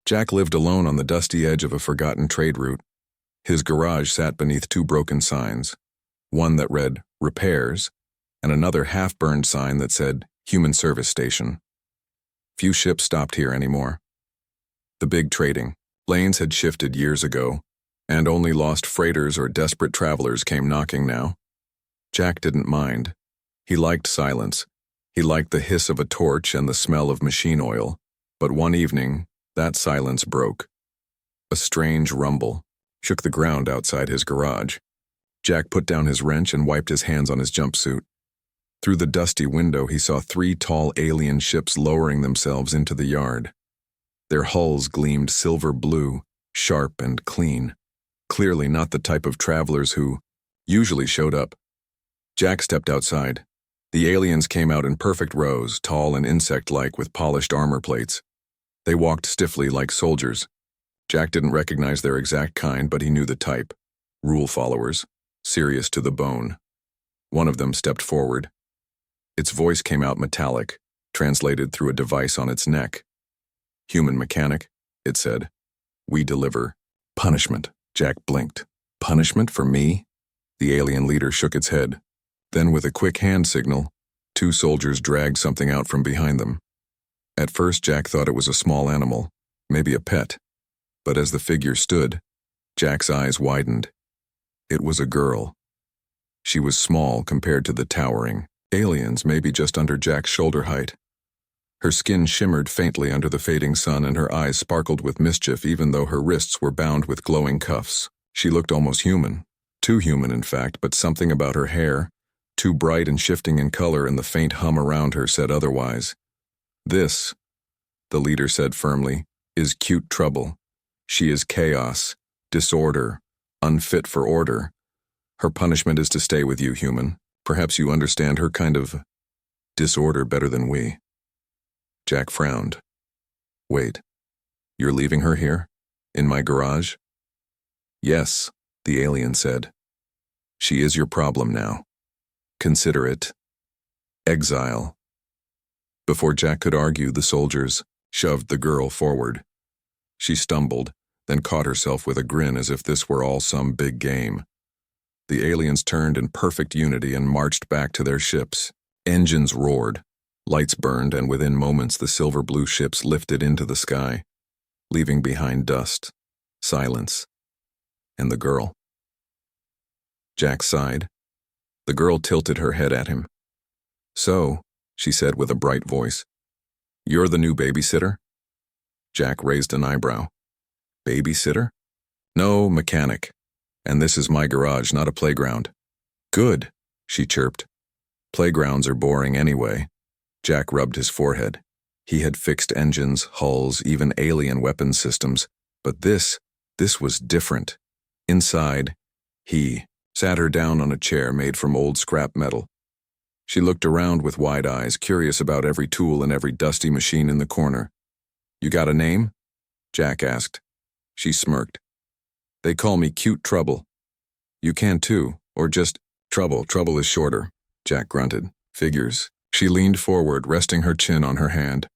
Jack lived alone on the dusty edge of a forgotten trade route. His garage sat beneath two broken signs, one that read, Repairs, and another half-burned sign that said, Human Service Station. Few ships stopped here anymore. The big trading lanes had shifted years ago, and only lost freighters or desperate travelers came knocking now. Jack didn't mind. He liked silence. He liked the hiss of a torch and the smell of machine oil. But one evening, that silence broke. A strange rumble shook the ground outside his garage. Jack put down his wrench and wiped his hands on his jumpsuit. Through the dusty window, he saw three tall alien ships lowering themselves into the yard. Their hulls gleamed silver blue, sharp and clean. Clearly not the type of travelers who usually showed up. Jack stepped outside. The aliens came out in perfect rows, tall and insect-like with polished armor plates. They walked stiffly like soldiers. Jack didn't recognize their exact kind, but he knew the type. Rule followers, serious to the bone. One of them stepped forward. Its voice came out metallic, translated through a device on its neck. Human mechanic, it said. We deliver punishment. Jack blinked. Punishment for me? The alien leader shook its head. Then with a quick hand signal, two soldiers dragged something out from behind them. At first Jack thought it was a small animal, maybe a pet. But as the figure stood, Jack's eyes widened. It was a girl. She was small compared to the towering aliens, maybe just under Jack's shoulder height. Her skin shimmered faintly under the fading sun and her eyes sparkled with mischief even though her wrists were bound with glowing cuffs. She looked almost human. Too human, in fact, but something about her hair, too bright and shifting in color, and the faint hum around her said otherwise. This, the leader said firmly, is cute trouble. She is chaos, disorder, unfit for order. Her punishment is to stay with you, human. Perhaps you understand her kind of disorder better than we. Jack frowned. Wait, you're leaving her here? In my garage? Yes, the alien said. She is your problem now. Consider it exile. Before Jack could argue, the soldiers shoved the girl forward. She stumbled, then caught herself with a grin as if this were all some big game. The aliens turned in perfect unity and marched back to their ships. Engines roared, lights burned, and within moments the silver-blue ships lifted into the sky, leaving behind dust, silence, and the girl. Jack sighed. The girl tilted her head at him. So, she said with a bright voice, you're the new babysitter? Jack raised an eyebrow. Babysitter? No, mechanic. And this is my garage, not a playground. Good, she chirped. Playgrounds are boring anyway. Jack rubbed his forehead. He had fixed engines, hulls, even alien weapons systems, but this was different. Inside, he sat her down on a chair made from old scrap metal. She looked around with wide eyes, curious about every tool and every dusty machine in the corner. You got a name? Jack asked. She smirked. They call me Cute Trouble. You can too, or just Trouble. Trouble is shorter, Jack grunted. Figures. She leaned forward, resting her chin on her hand.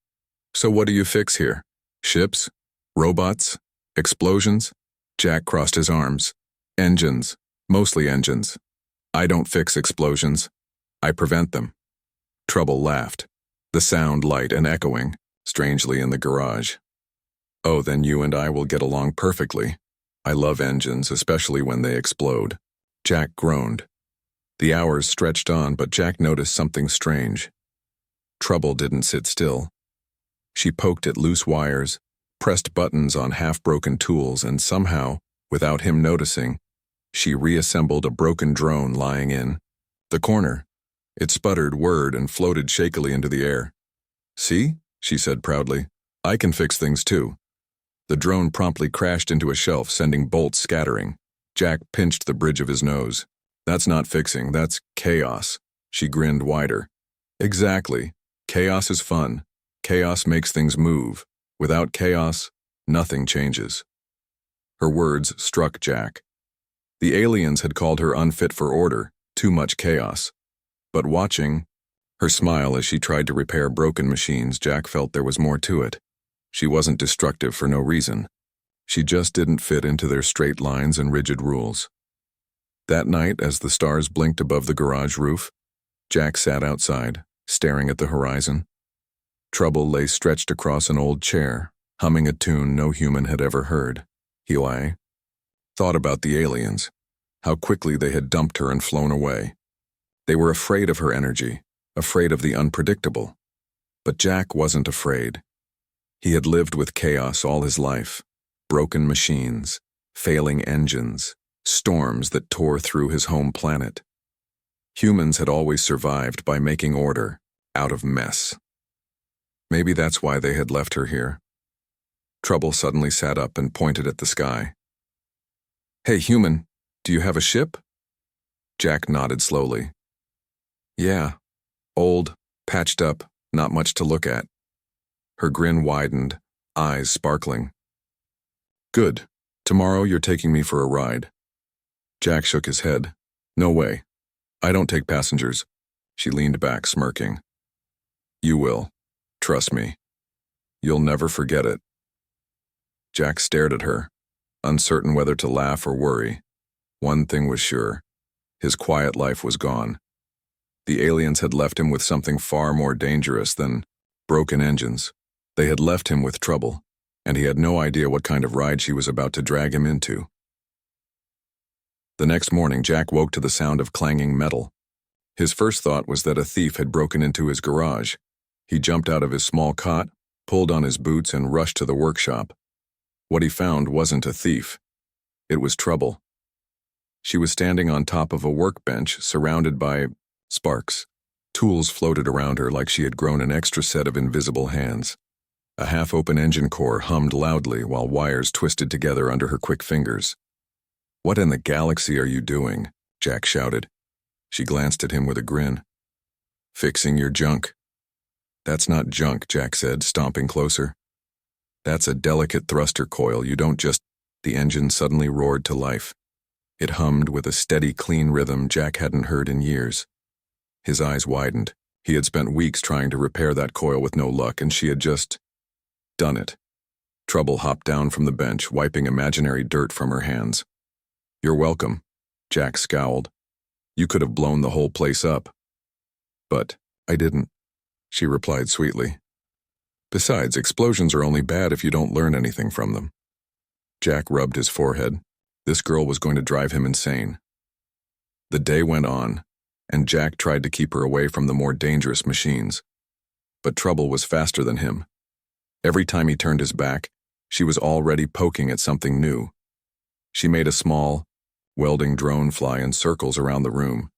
So what do you fix here? Ships? Robots? Explosions? Jack crossed his arms. Engines. Mostly engines. I don't fix explosions. I prevent them. Trouble laughed, the sound light and echoing, strangely in the garage. Oh, then you and I will get along perfectly. I love engines, especially when they explode. Jack groaned. The hours stretched on, but Jack noticed something strange. Trouble didn't sit still. She poked at loose wires, pressed buttons on half-broken tools, and somehow, without him noticing, she reassembled a broken drone lying in the corner. It sputtered, whirred, and floated shakily into the air. See? She said proudly. I can fix things too. The drone promptly crashed into a shelf, sending bolts scattering. Jack pinched the bridge of his nose. That's not fixing, that's chaos. She grinned wider. Exactly. Chaos is fun. Chaos makes things move. Without chaos, nothing changes. Her words struck Jack. The aliens had called her unfit for order, too much chaos. But watching her smile as she tried to repair broken machines, Jack felt there was more to it. She wasn't destructive for no reason. She just didn't fit into their straight lines and rigid rules. That night, as the stars blinked above the garage roof, Jack sat outside, staring at the horizon. Trouble lay stretched across an old chair, humming a tune no human had ever heard. He thought about the aliens, how quickly they had dumped her and flown away. They were afraid of her energy, afraid of the unpredictable. But Jack wasn't afraid. He had lived with chaos all his life, broken machines, failing engines, storms that tore through his home planet. Humans had always survived by making order out of mess. Maybe that's why they had left her here. Trouble suddenly sat up and pointed at the sky. "Hey, human, do you have a ship?" Jack nodded slowly. "Yeah, old, patched up, not much to look at." Her grin widened, eyes sparkling. "Good. Tomorrow you're taking me for a ride." Jack shook his head. "No way. I don't take passengers." She leaned back, smirking. "You will. Trust me. You'll never forget it." Jack stared at her, uncertain whether to laugh or worry. One thing was sure. His quiet life was gone. The aliens had left him with something far more dangerous than broken engines. They had left him with trouble, and he had no idea what kind of ride she was about to drag him into. The next morning, Jack woke to the sound of clanging metal. His first thought was that a thief had broken into his garage. He jumped out of his small cot, pulled on his boots, and rushed to the workshop. What he found wasn't a thief. It was Trouble. She was standing on top of a workbench, surrounded by sparks. Tools floated around her like she had grown an extra set of invisible hands. A half-open engine core hummed loudly while wires twisted together under her quick fingers. "What in the galaxy are you doing?" Jack shouted. She glanced at him with a grin. "Fixing your junk." "That's not junk," Jack said, stomping closer. "That's a delicate thruster coil. You don't just—" The engine suddenly roared to life. It hummed with a steady, clean rhythm Jack hadn't heard in years. His eyes widened. He had spent weeks trying to repair that coil with no luck, and she had just done it. Trouble hopped down from the bench, wiping imaginary dirt from her hands. "You're welcome," Jack scowled. "You could have blown the whole place up." "But I didn't," she replied sweetly. "Besides, explosions are only bad if you don't learn anything from them." Jack rubbed his forehead. This girl was going to drive him insane. The day went on, and Jack tried to keep her away from the more dangerous machines. But Trouble was faster than him. Every time he turned his back, she was already poking at something new. She made a small, welding drone fly in circles around the room.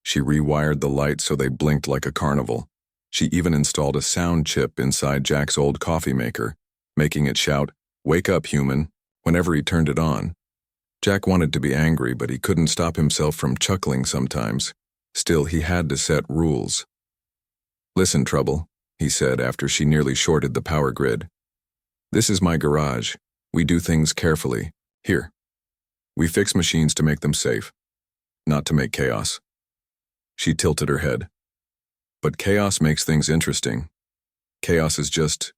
She rewired the lights so they blinked like a carnival. She even installed a sound chip inside Jack's old coffee maker, making it shout, "Wake up, human," whenever he turned it on. Jack wanted to be angry, but he couldn't stop himself from chuckling sometimes. Still, he had to set rules. "Listen, Trouble," he said after she nearly shorted the power grid. "This is my garage. We do things carefully. Here. We fix machines to make them safe, not to make chaos." She tilted her head. "But chaos makes things interesting. Chaos is just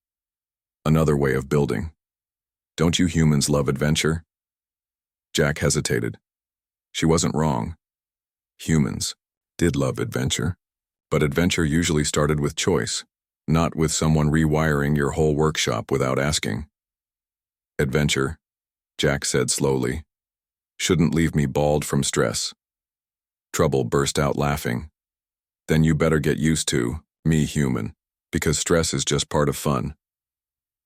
another way of building. Don't you humans love adventure?" Jack hesitated. She wasn't wrong. Humans did love adventure, but adventure usually started with choice, not with someone rewiring your whole workshop without asking. "Adventure," Jack said slowly, "shouldn't leave me bald from stress." Trouble burst out laughing. "Then you better get used to me, human, because stress is just part of fun."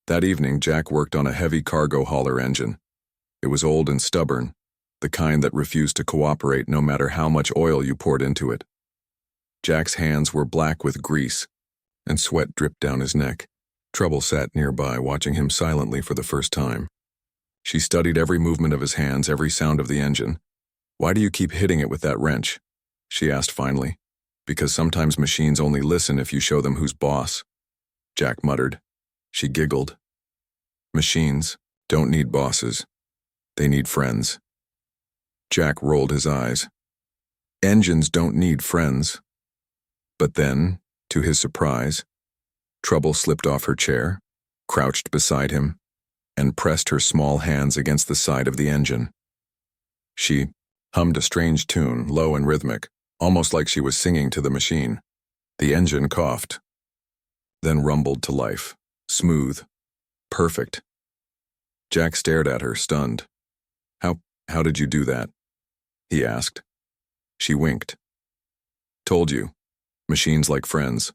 That evening, Jack worked on a heavy cargo hauler engine. It was old and stubborn, the kind that refused to cooperate no matter how much oil you poured into it. Jack's hands were black with grease, and sweat dripped down his neck. Trouble sat nearby, watching him silently for the first time. She studied every movement of his hands, every sound of the engine. "Why do you keep hitting it with that wrench?" she asked finally. "Because sometimes machines only listen if you show them who's boss," Jack muttered. She giggled. "Machines don't need bosses. They need friends." Jack rolled his eyes. "Engines don't need friends." But then, to his surprise, Trouble slipped off her chair, crouched beside him, and pressed her small hands against the side of the engine. She hummed a strange tune, low and rhythmic, almost like she was singing to the machine. The engine coughed, then rumbled to life, smooth, perfect. Jack stared at her, stunned. How did you do that?" he asked. She winked. "Told you. Machines like friends."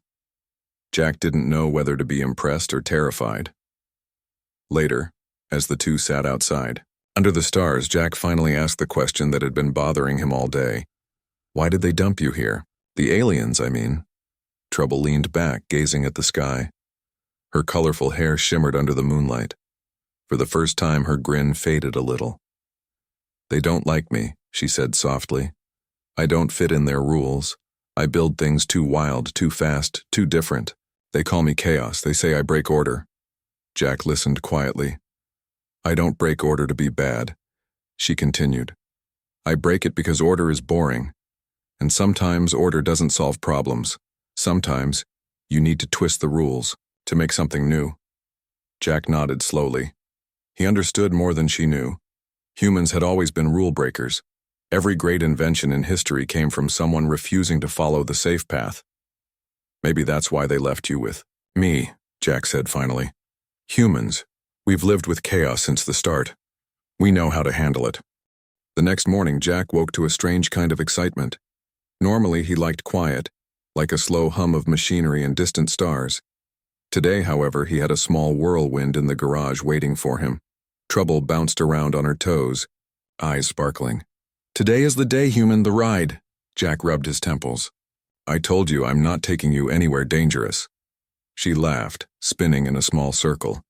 Jack didn't know whether to be impressed or terrified. Later, as the two sat outside, under the stars, Jack finally asked the question that had been bothering him all day. "Why did they dump you here? The aliens, I mean." Trouble leaned back, gazing at the sky. Her colorful hair shimmered under the moonlight. For the first time, her grin faded a little. "They don't like me," she said softly. "I don't fit in their rules. I build things too wild, too fast, too different. They call me chaos. They say I break order." Jack listened quietly. "I don't break order to be bad," she continued. "I break it because order is boring. And sometimes order doesn't solve problems. Sometimes you need to twist the rules to make something new." Jack nodded slowly. He understood more than she knew. Humans had always been rule breakers. Every great invention in history came from someone refusing to follow the safe path. "Maybe that's why they left you with me," Jack said finally. "Humans, we've lived with chaos since the start. We know how to handle it." The next morning, Jack woke to a strange kind of excitement. Normally, he liked quiet, like a slow hum of machinery and distant stars. Today, however, he had a small whirlwind in the garage waiting for him. Trouble bounced around on her toes, eyes sparkling. "Today is the day, human, the ride." Jack rubbed his temples. "I told you I'm not taking you anywhere dangerous." She laughed, spinning in a small circle.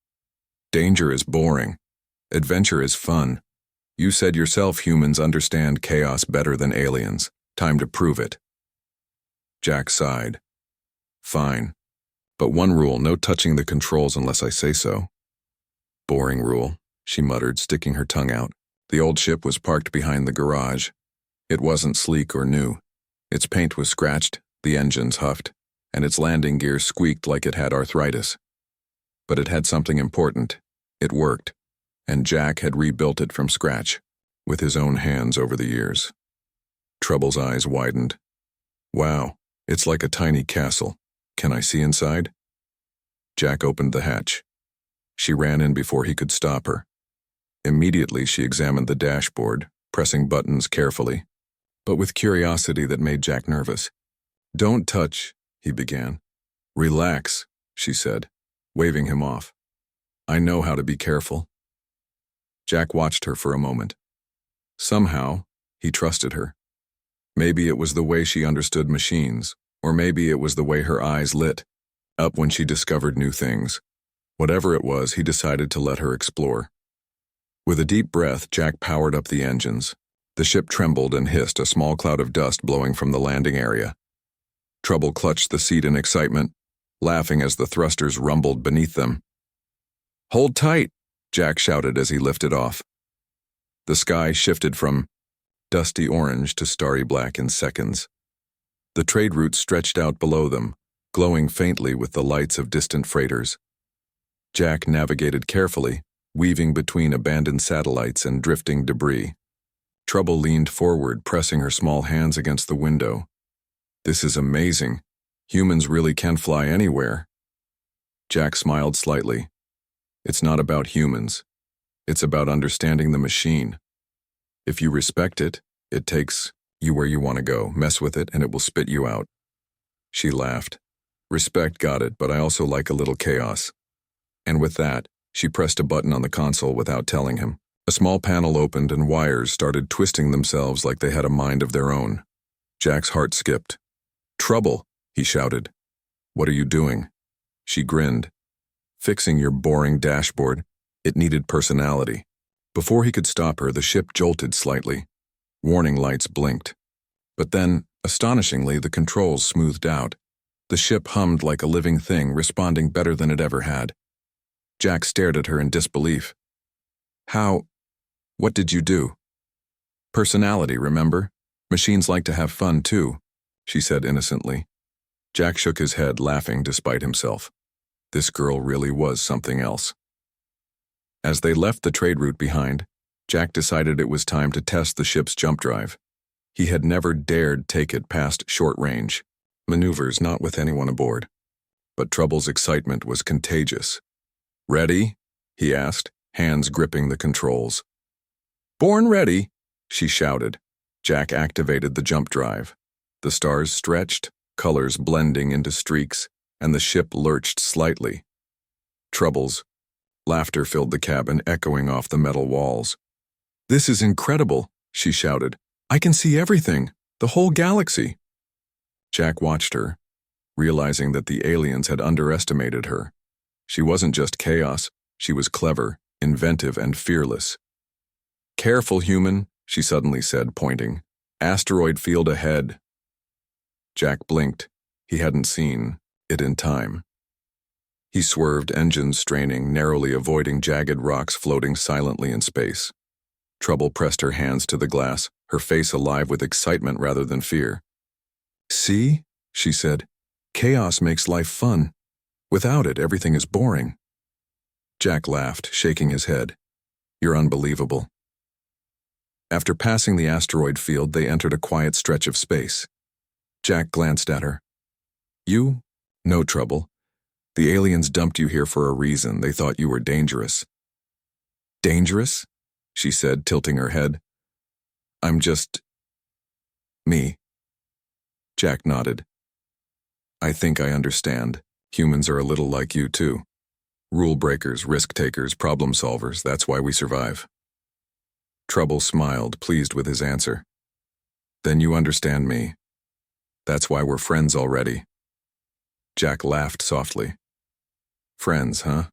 "Danger is boring. Adventure is fun. You said yourself humans understand chaos better than aliens. Time to prove it." Jack sighed. "Fine. But one rule, no touching the controls unless I say so." "Boring rule," she muttered, sticking her tongue out. The old ship was parked behind the garage. It wasn't sleek or new. Its paint was scratched, the engines huffed, and its landing gear squeaked like it had arthritis. But it had something important. It worked, and Jack had rebuilt it from scratch, with his own hands over the years. Trouble's eyes widened. "Wow, it's like a tiny castle. Can I see inside?" Jack opened the hatch. She ran in before he could stop her. Immediately, she examined the dashboard, pressing buttons carefully, but with curiosity that made Jack nervous. "Don't touch," he began. "Relax," she said, waving him off. "I know how to be careful." Jack watched her for a moment. Somehow, he trusted her. Maybe it was the way she understood machines, or maybe it was the way her eyes lit up when she discovered new things. Whatever it was, he decided to let her explore. With a deep breath, Jack powered up the engines. The ship trembled and hissed, a small cloud of dust blowing from the landing area. Trouble clutched the seat in excitement, laughing as the thrusters rumbled beneath them. "Hold tight," Jack shouted as he lifted off. The sky shifted from dusty orange to starry black in seconds. The trade route stretched out below them, glowing faintly with the lights of distant freighters. Jack navigated carefully, weaving between abandoned satellites and drifting debris. Trouble leaned forward, pressing her small hands against the window. "This is amazing. Humans really can fly anywhere." Jack smiled slightly. "It's not about humans. It's about understanding the machine. If you respect it, it takes you where you want to go. Mess with it, and it will spit you out." She laughed. "Respect, got it, but I also like a little chaos." And with that, she pressed a button on the console without telling him. A small panel opened and wires started twisting themselves like they had a mind of their own. Jack's heart skipped. "Trouble," he shouted. "What are you doing?" She grinned. "Fixing your boring dashboard. It needed personality." Before he could stop her, the ship jolted slightly. Warning lights blinked. But then, astonishingly, the controls smoothed out. The ship hummed like a living thing, responding better than it ever had. Jack stared at her in disbelief. What did you do?" "Personality, remember? Machines like to have fun too," she said innocently. Jack shook his head, laughing despite himself. This girl really was something else. As they left the trade route behind, Jack decided it was time to test the ship's jump drive. He had never dared take it past short range maneuvers, not with anyone aboard. But Trouble's excitement was contagious. "Ready?" he asked, hands gripping the controls. "Born ready," she shouted. Jack activated the jump drive. The stars stretched, colors blending into streaks, and the ship lurched slightly. Trouble's laughter filled the cabin, echoing off the metal walls. "This is incredible," she shouted. "I can see everything, the whole galaxy." Jack watched her, realizing that the aliens had underestimated her. She wasn't just chaos, she was clever, inventive, and fearless. "Careful, human," she suddenly said, pointing. "Asteroid field ahead." Jack blinked. He hadn't seen it in time. He swerved, engines straining, narrowly avoiding jagged rocks floating silently in space. Trouble pressed her hands to the glass, her face alive with excitement rather than fear. "See?" she said. "Chaos makes life fun. Without it, everything is boring." Jack laughed, shaking his head. "You're unbelievable." After passing the asteroid field, they entered a quiet stretch of space. Jack glanced at her. "You? No trouble. The aliens dumped you here for a reason. They thought you were dangerous." "Dangerous?" she said, tilting her head. "I'm just me." Jack nodded. "I think I understand. Humans are a little like you too. Rule breakers, risk takers, problem solvers. That's why we survive." Trouble smiled, pleased with his answer. "Then you understand me. That's why we're friends already." Jack laughed softly. "Friends, huh?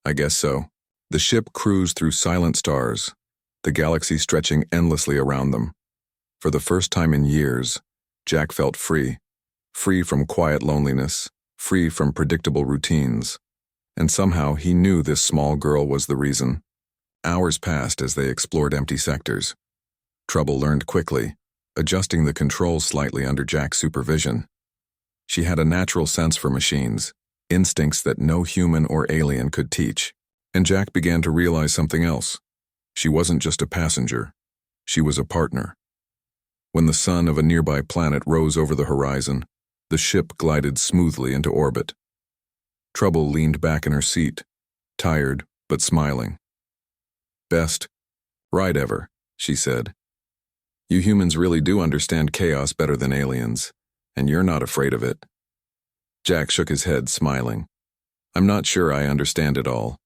I guess so." The ship cruised through silent stars, the galaxy stretching endlessly around them. For the first time in years, Jack felt free. Free from quiet loneliness, free from predictable routines. And somehow he knew this small girl was the reason. Hours passed as they explored empty sectors. Trouble learned quickly, adjusting the controls slightly under Jack's supervision. She had a natural sense for machines, instincts that no human or alien could teach. And Jack began to realize something else. She wasn't just a passenger. She was a partner. When the sun of a nearby planet rose over the horizon, the ship glided smoothly into orbit. Trouble leaned back in her seat, tired but smiling. "Best ride ever," she said. "You humans really do understand chaos better than aliens, and you're not afraid of it." Jack shook his head, smiling. "I'm not sure I understand it all,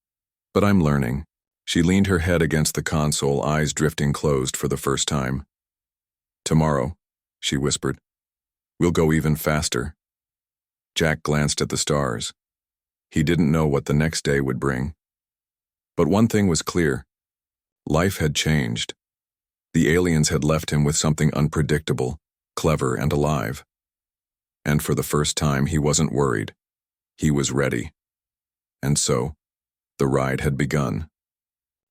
but I'm learning." She leaned her head against the console, eyes drifting closed for the first time. "Tomorrow," she whispered, "we'll go even faster." Jack glanced at the stars. He didn't know what the next day would bring. But one thing was clear. Life had changed. The aliens had left him with something unpredictable, clever, and alive. And for the first time, he wasn't worried. He was ready. And so, the ride had begun.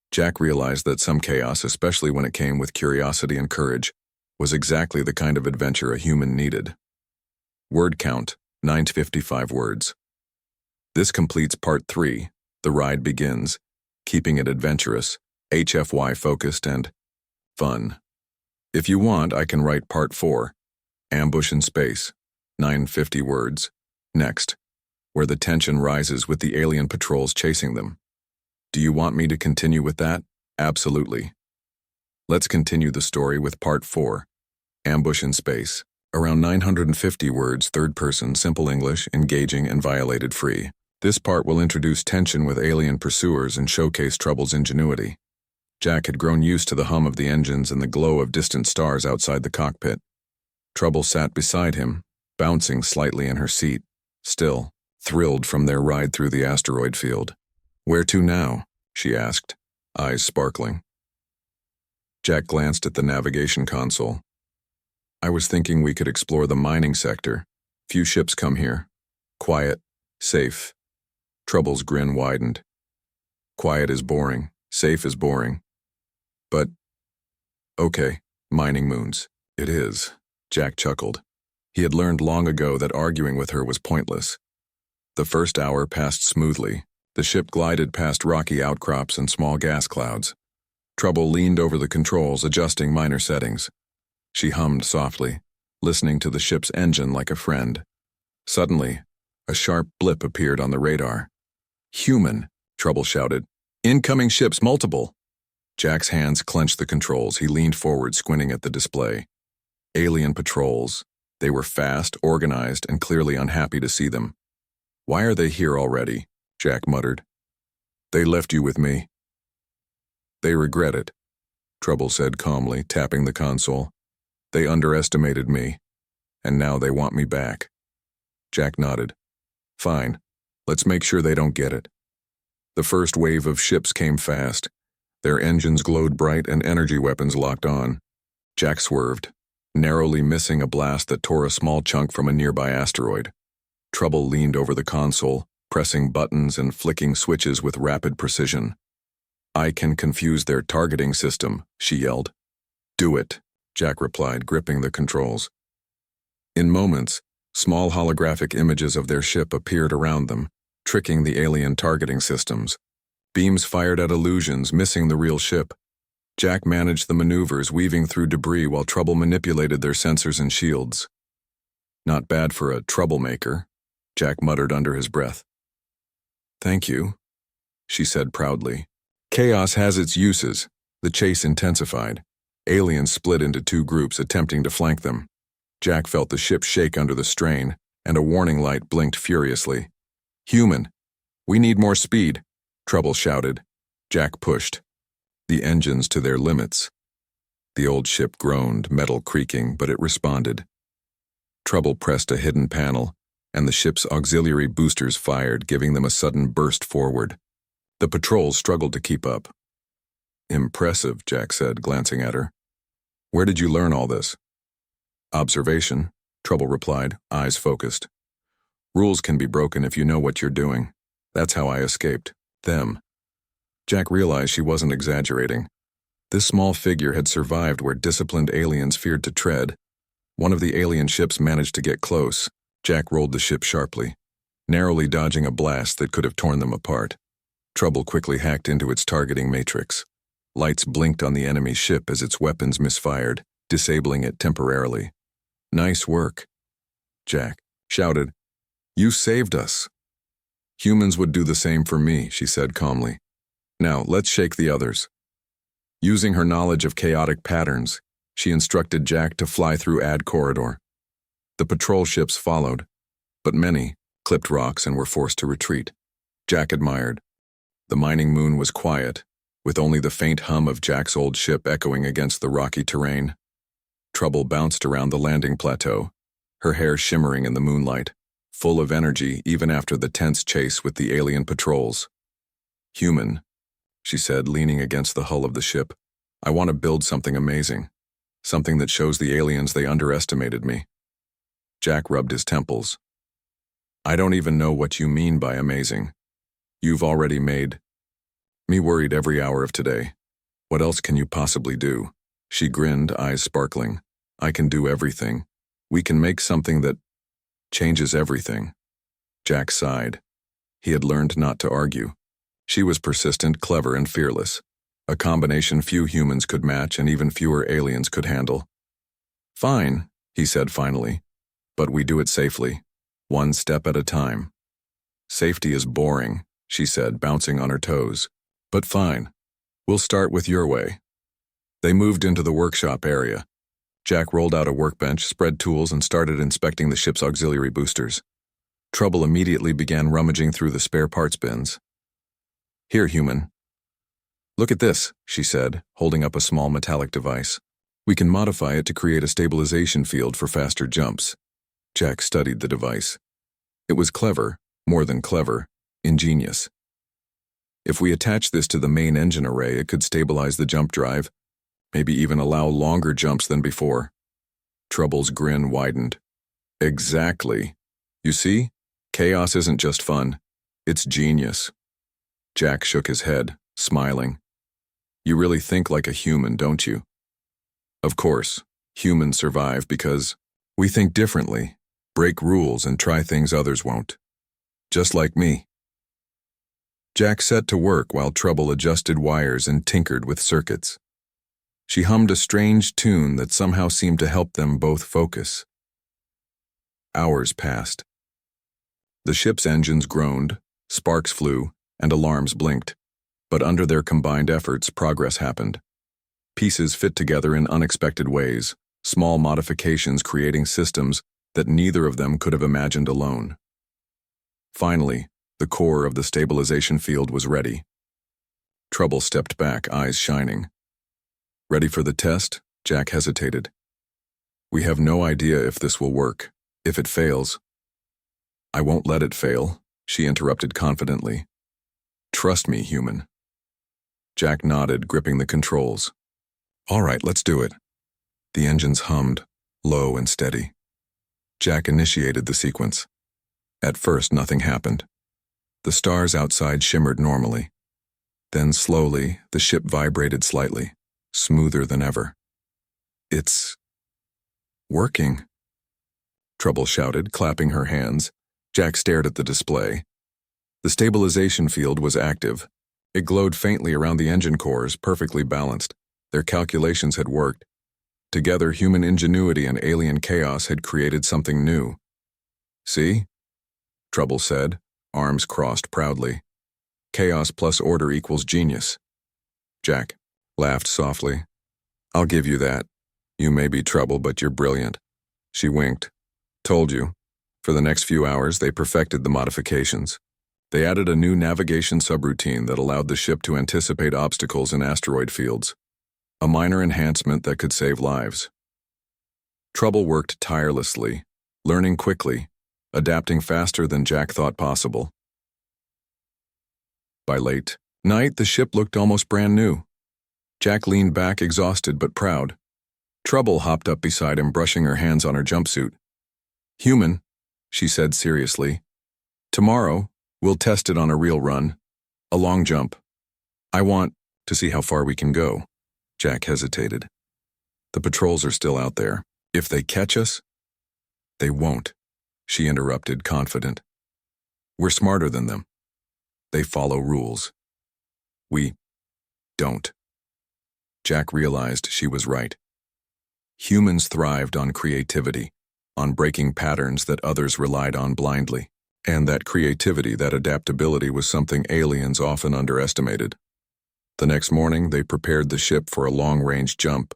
Jack realized that some chaos, especially when it came with curiosity and courage, was exactly the kind of adventure a human needed. Word count, 955 words. This completes part 3, The Ride Begins, keeping it adventurous, HFY focused, and fun. If you want, I can write part 4, Ambush in Space, 950 words, next, where the tension rises with the alien patrols chasing them. Do you want me to continue with that? Absolutely. Let's continue the story with part 4, Ambush in Space. Around 950 words, third person, simple English, engaging and violated free. This part will introduce tension with alien pursuers and showcase Trouble's ingenuity. Jack had grown used to the hum of the engines and the glow of distant stars outside the cockpit. Trouble sat beside him, bouncing slightly in her seat, still, thrilled from their ride through the asteroid field. "Where to now?" she asked, eyes sparkling. Jack glanced at the navigation console. "I was thinking we could explore the mining sector. Few ships come here. Quiet, safe." Trouble's grin widened. "Quiet is boring. Safe is boring. But, okay, mining moons. It is." Jack chuckled. He had learned long ago that arguing with her was pointless. The first hour passed smoothly. The ship glided past rocky outcrops and small gas clouds. Trouble leaned over the controls, adjusting minor settings. She hummed softly, listening to the ship's engine like a friend. Suddenly, a sharp blip appeared on the radar. "Human," Trouble shouted. "Incoming ships multiple." Jack's hands clenched the controls. He leaned forward, squinting at the display. Alien patrols. They were fast, organized, and clearly unhappy to see them. "Why are they here already?" Jack muttered. "They left you with me." "They regret it," Trouble said calmly, tapping the console. "They underestimated me, and now they want me back." Jack nodded. "Fine. Let's make sure they don't get it." The first wave of ships came fast. Their engines glowed bright and energy weapons locked on. Jack swerved, narrowly missing a blast that tore a small chunk from a nearby asteroid. Trouble leaned over the console, pressing buttons and flicking switches with rapid precision. "I can confuse their targeting system," she yelled. "Do it," Jack replied, gripping the controls. In moments, small holographic images of their ship appeared around them, tricking the alien targeting systems. Beams fired at illusions, missing the real ship. Jack managed the maneuvers, weaving through debris while Trouble manipulated their sensors and shields. "Not bad for a troublemaker," Jack muttered under his breath. "Thank you," she said proudly. Chaos has its uses. The chase intensified. Aliens split into two groups, attempting to flank them. Jack felt the ship shake under the strain, and a warning light blinked furiously. "Human, we need more speed," Trouble shouted. Jack pushed. The engines to their limits. The old ship groaned, metal creaking, but it responded. Trouble pressed a hidden panel, and the ship's auxiliary boosters fired, giving them a sudden burst forward. The patrols struggled to keep up. "Impressive," Jack said, glancing at her. "Where did you learn all this?" "Observation," Trouble replied, eyes focused. "Rules can be broken if you know what you're doing. That's how I escaped them." Jack realized she wasn't exaggerating. This small figure had survived where disciplined aliens feared to tread. One of the alien ships managed to get close. Jack rolled the ship sharply, narrowly dodging a blast that could have torn them apart. Trouble quickly hacked into its targeting matrix. Lights blinked on the enemy ship as its weapons misfired, disabling it temporarily. "Nice work," Jack shouted. "You saved us." "Humans would do the same for me," she said calmly. "Now, let's shake the others." Using her knowledge of chaotic patterns, she instructed Jack to fly through Ad Corridor. The patrol ships followed, but many clipped rocks and were forced to retreat. Jack admired. The mining moon was quiet, with only the faint hum of Jack's old ship echoing against the rocky terrain. Trouble bounced around the landing plateau, her hair shimmering in the moonlight, full of energy even after the tense chase with the alien patrols. "Human," she said, leaning against the hull of the ship. "I want to build something amazing, something that shows the aliens they underestimated me." Jack rubbed his temples. "I don't even know what you mean by amazing. You've already made me worried every hour of today. What else can you possibly do?" She grinned, eyes sparkling. "I can do everything. We can make something that changes everything." Jack sighed. He had learned not to argue. She was persistent, clever, and fearless, a combination few humans could match and even fewer aliens could handle. "Fine," he said finally, "but we do it safely, one step at a time." "Safety is boring," she said, bouncing on her toes. "But fine. We'll start with your way." They moved into the workshop area. Jack rolled out a workbench, spread tools, and started inspecting the ship's auxiliary boosters. Trouble immediately began rummaging through the spare parts bins. "Here, human. Look at this," she said, holding up a small metallic device. "We can modify it to create a stabilization field for faster jumps." Jack studied the device. It was clever, more than clever, ingenious. If we attach this to the main engine array, it could stabilize the jump drive, maybe even allow longer jumps than before. Trouble's grin widened. "Exactly. You see? Chaos isn't just fun. It's genius." Jack shook his head, smiling. "You really think like a human, don't you?" "Of course. Humans survive because we think differently, break rules, and try things others won't." Just like me. Jack set to work while Trouble adjusted wires and tinkered with circuits. She hummed a strange tune that somehow seemed to help them both focus. Hours passed. The ship's engines groaned, sparks flew, and alarms blinked. But under their combined efforts, progress happened. Pieces fit together in unexpected ways, small modifications creating systems that neither of them could have imagined alone. Finally, the core of the stabilization field was ready. Trouble stepped back, eyes shining. Ready for the test? Jack hesitated. We have no idea if this will work. If it fails... I won't let it fail, she interrupted confidently. Trust me, human. Jack nodded, gripping the controls. All right, let's do it. The engines hummed, low and steady. Jack initiated the sequence. At first, nothing happened. The stars outside shimmered normally. Then, slowly, the ship vibrated slightly, smoother than ever. It's... working. Trouble shouted, clapping her hands. Jack stared at the display. The stabilization field was active. It glowed faintly around the engine cores, perfectly balanced. Their calculations had worked. Together, human ingenuity and alien chaos had created something new. See? Trouble said, arms crossed proudly. Chaos plus order equals genius. Jack laughed softly. I'll give you that. You may be Trouble, but you're brilliant. She winked. Told you. For the next few hours, they perfected the modifications. They added a new navigation subroutine that allowed the ship to anticipate obstacles in asteroid fields. A minor enhancement that could save lives. Trouble worked tirelessly, learning quickly, adapting faster than Jack thought possible. By late night, the ship looked almost brand new. Jack leaned back, exhausted but proud. Trouble hopped up beside him, brushing her hands on her jumpsuit. Human, she said seriously. Tomorrow, we'll test it on a real run. A long jump. I want to see how far we can go. Jack hesitated. The patrols are still out there. If they catch us... They won't, she interrupted, confident. We're smarter than them. They follow rules. We don't. Jack realized she was right. Humans thrived on creativity, on breaking patterns that others relied on blindly. And that creativity, that adaptability was something aliens often underestimated. The next morning, they prepared the ship for a long-range jump.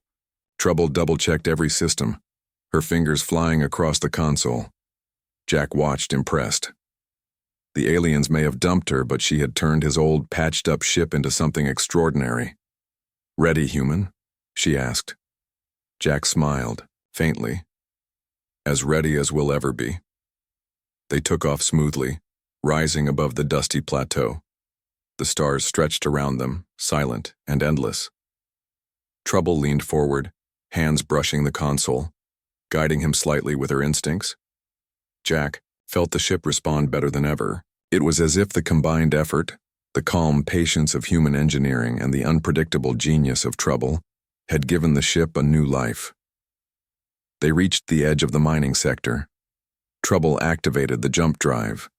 Trouble double-checked every system, her fingers flying across the console. Jack watched, impressed. The aliens may have dumped her, but she had turned his old, patched-up ship into something extraordinary. Ready, human? She asked. Jack smiled, faintly. As ready as we'll ever be. They took off smoothly, rising above the dusty plateau. The stars stretched around them, silent and endless. Trouble leaned forward, hands brushing the console, guiding him slightly with her instincts. Jack felt the ship respond better than ever. It was as if the combined effort, the calm patience of human engineering and the unpredictable genius of Trouble, had given the ship a new life. They reached the edge of the mining sector. Trouble activated the jump drive.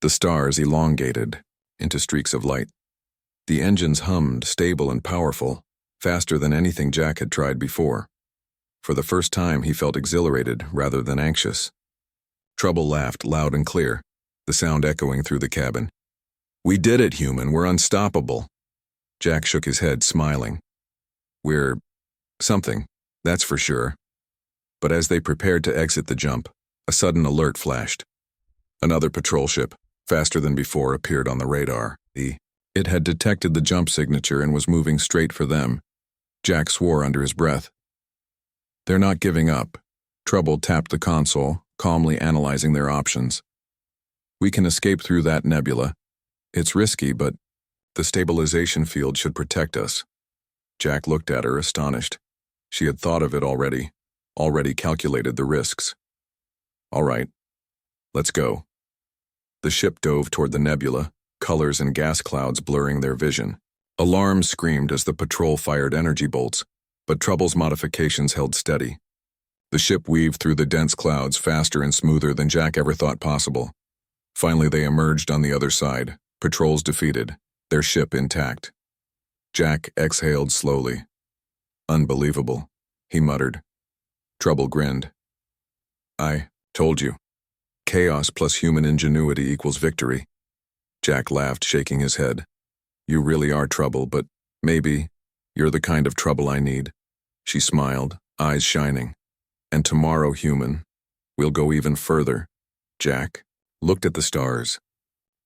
The stars elongated into streaks of light. The engines hummed, stable and powerful, faster than anything Jack had tried before. For the first time, he felt exhilarated rather than anxious. Trouble laughed loud and clear, the sound echoing through the cabin. We did it, human. We're unstoppable. Jack shook his head, smiling. We're something, that's for sure. But as they prepared to exit the jump, a sudden alert flashed. Another patrol ship, faster than before, appeared on the radar. It had detected the jump signature and was moving straight for them. Jack swore under his breath. They're not giving up. Trouble tapped the console, calmly analyzing their options. We can escape through that nebula. It's risky, but the stabilization field should protect us. Jack looked at her, astonished. She had thought of it already calculated the risks. All right, let's go. The ship dove toward the nebula, colors and gas clouds blurring their vision. Alarms screamed as the patrol fired energy bolts, but Trouble's modifications held steady. The ship weaved through the dense clouds faster and smoother than Jack ever thought possible. Finally, they emerged on the other side, patrols defeated, their ship intact. Jack exhaled slowly. Unbelievable, he muttered. Trouble grinned. I told you. Chaos plus human ingenuity equals victory. Jack laughed, shaking his head. You really are trouble, but maybe you're the kind of trouble I need. She smiled, eyes shining. And tomorrow, human, we'll go even further. Jack looked at the stars.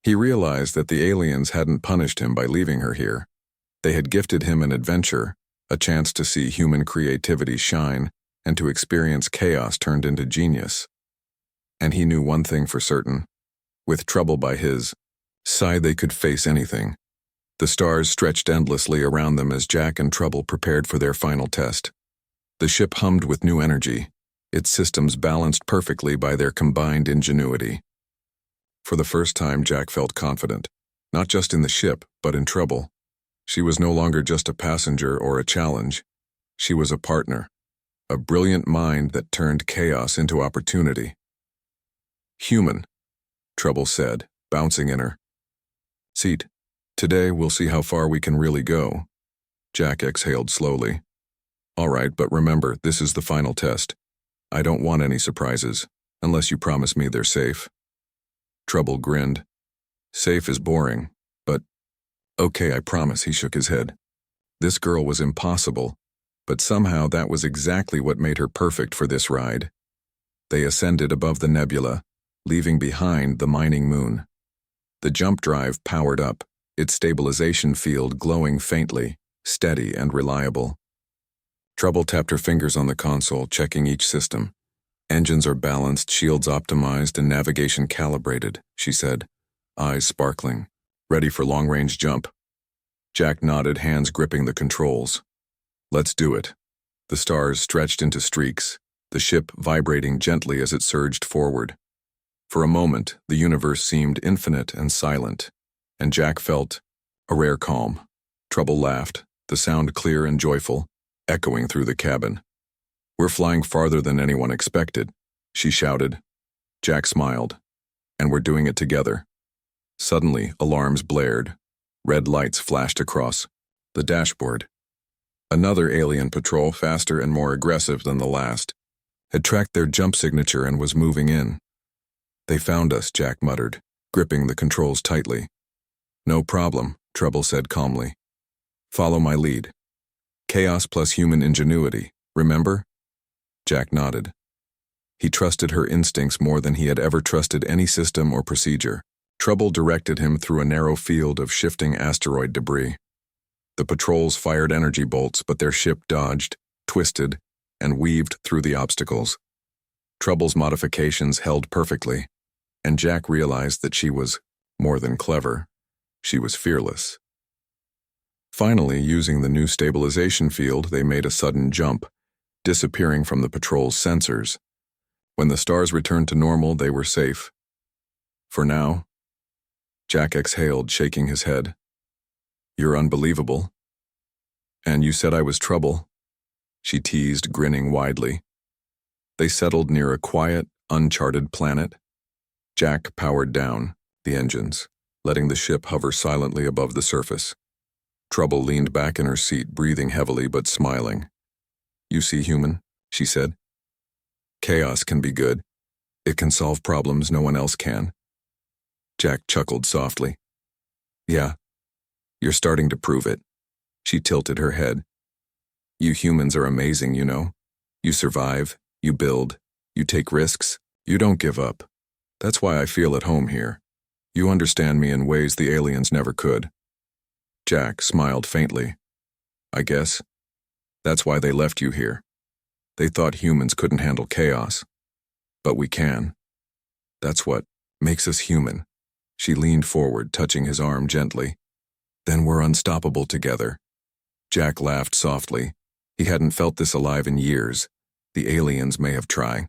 He realized that the aliens hadn't punished him by leaving her here. They had gifted him an adventure, a chance to see human creativity shine and to experience chaos turned into genius. And he knew one thing for certain. With trouble by his side, they could face anything. The stars stretched endlessly around them as Jack and Trouble prepared for their final test. The ship hummed with new energy, its systems balanced perfectly by their combined ingenuity. For the first time, Jack felt confident, not just in the ship, but in Trouble. She was no longer just a passenger or a challenge. She was a partner, a brilliant mind that turned chaos into opportunity. Human, Trouble said, bouncing in her seat. Today we'll see how far we can really go. Jack exhaled slowly. All right, but remember, this is the final test. I don't want any surprises, unless you promise me they're safe. Trouble grinned. Safe is boring, but okay, I promise, he shook his head. This girl was impossible, but somehow that was exactly what made her perfect for this ride. They ascended above the nebula, leaving behind the mining moon. The jump drive powered up, its stabilization field glowing faintly, steady and reliable. Trouble tapped her fingers on the console, checking each system. Engines are balanced, shields optimized, and navigation calibrated, she said, eyes sparkling, ready for long-range jump. Jack nodded, hands gripping the controls. Let's do it. The stars stretched into streaks, the ship vibrating gently as it surged forward. For a moment, the universe seemed infinite and silent, and Jack felt a rare calm. Trouble laughed, the sound clear and joyful, echoing through the cabin. We're flying farther than anyone expected, she shouted. Jack smiled. And we're doing it together. Suddenly, alarms blared. Red lights flashed across the dashboard. Another alien patrol, faster and more aggressive than the last, had tracked their jump signature and was moving in. They found us, Jack muttered, gripping the controls tightly. No problem, Trouble said calmly. Follow my lead. Chaos plus human ingenuity, remember? Jack nodded. He trusted her instincts more than he had ever trusted any system or procedure. Trouble directed him through a narrow field of shifting asteroid debris. The patrols fired energy bolts, but their ship dodged, twisted, and weaved through the obstacles. Trouble's modifications held perfectly, and Jack realized that she was more than clever. She was fearless. Finally, using the new stabilization field, they made a sudden jump, disappearing from the patrol's sensors. When the stars returned to normal, they were safe. For now. Jack exhaled, shaking his head. You're unbelievable. And you said I was trouble, she teased, grinning widely. They settled near a quiet, uncharted planet. Jack powered down the engines, letting the ship hover silently above the surface. Trouble leaned back in her seat, breathing heavily but smiling. You see, human, she said. Chaos can be good. It can solve problems no one else can. Jack chuckled softly. Yeah, you're starting to prove it. She tilted her head. You humans are amazing, you know. You survive, you build, you take risks, you don't give up. That's why I feel at home here. You understand me in ways the aliens never could. Jack smiled faintly. I guess. That's why they left you here. They thought humans couldn't handle chaos. But we can. That's what makes us human. She leaned forward, touching his arm gently. Then we're unstoppable together. Jack laughed softly. He hadn't felt this alive in years. The aliens may have tried,